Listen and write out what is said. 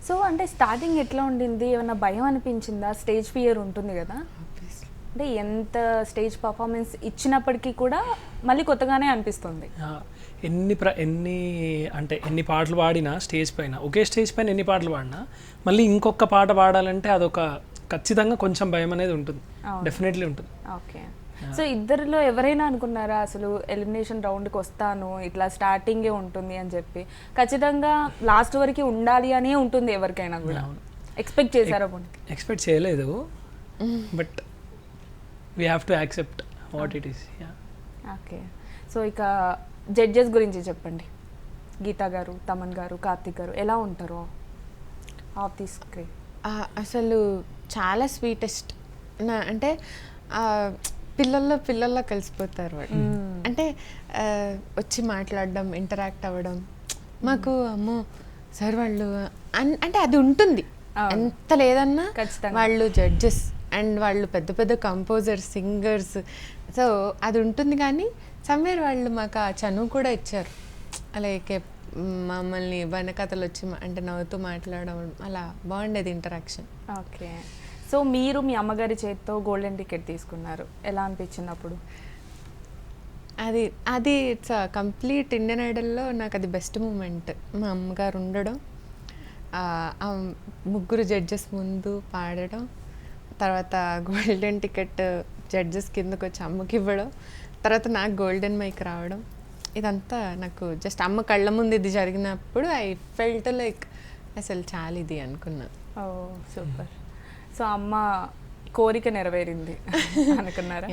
So అంటే starting ఎట్లా ఉండింది? ఏమన్నా భయం అనిపించిందా? స్టేజ్ ఫియర్ ఉంటుంది కదా, అంటే ఎంత స్టేజ్ పర్ఫార్మెన్స్ ఇచ్చినప్పటికీ కూడా మళ్ళీ కొత్తగానే అనిపిస్తుంది. ఎన్ని పాటలు పాడినా స్టేజ్ పైన, ఒకే స్టేజ్ పైన ఎన్ని పాటలు పాడినా మళ్ళీ ఇంకొక పాట పాడాలంటే అదొక ఖచ్చితంగా కొంచెం భయం అనేది ఉంటుంది, డెఫినెట్లీ ఉంటుంది. ఓకే. సో ఇద్దరిలో ఎవరైనా అనుకున్నారా అసలు ఎలిమినేషన్ రౌండ్కి వస్తాను, ఇట్లా స్టార్టింగే ఉంటుంది అని చెప్పి? ఖచ్చితంగా లాస్ట్ వరకు ఉండాలి అనే ఉంటుంది ఎవరికైనా కూడా. ఎక్స్పెక్ట్ చేశారా? ఎక్స్పెక్ట్ చేయలేదు, but we have to accept what it is. Okay. So ఇక జడ్జెస్ గురించి చెప్పండి. గీతా గారు, తమన్ గారు, కార్తిక్ గారు ఎలా ఉంటారు ఆఫ్ ది స్క్రీన్? అసలు చాలా స్వీటెస్ట్. అంటే పిల్లల్లో కలిసిపోతారు వాళ్ళు. అంటే వచ్చి మాట్లాడడం, ఇంటరాక్ట్ అవ్వడం, మాకు అమ్మో సార్ వాళ్ళు అంటే అది ఉంటుంది. ఎంత లేదన్నా వాళ్ళు జడ్జెస్ అండ్ వాళ్ళు పెద్ద పెద్ద కంపోజర్స్, సింగర్స్, సో అది ఉంటుంది. కానీ సమ్వేర్ వాళ్ళు మాకు ఆ చనువు కూడా ఇచ్చారు. అలాగే మమ్మల్ని వెనకథలు వచ్చి అంటే నవ్వుతూ మాట్లాడడం, అలా బాగుండేది ఇంటరాక్షన్. ఓకే. సో మీరు మీ అమ్మగారి చేతితో గోల్డెన్ టికెట్ తీసుకున్నారు, ఎలా అనిపించింది అప్పుడు? అది ఇట్స్ కంప్లీట్ ఇండియన్ ఐడల్లో నాకు అది బెస్ట్ మూమెంట్. మా అమ్మగారు ఉండడం, ముగ్గురు జడ్జెస్ ముందు పాడడం, తర్వాత గోల్డెన్ టికెట్ జడ్జెస్ కిందకు వచ్చి అమ్మకి ఇవ్వడం, తర్వాత నాకు గోల్డెన్ మైక్ రావడం, ఇదంతా నాకు జస్ట్ అమ్మ కళ్ళ ముందు ఇది జరిగినప్పుడు ఐ ఫెల్ట్ లైక్ అసలు చాలా ఇది అనుకున్నా. ఓ సూపర్. సో అమ్మ కోరిక నెరవేరింది అనుకున్నారా?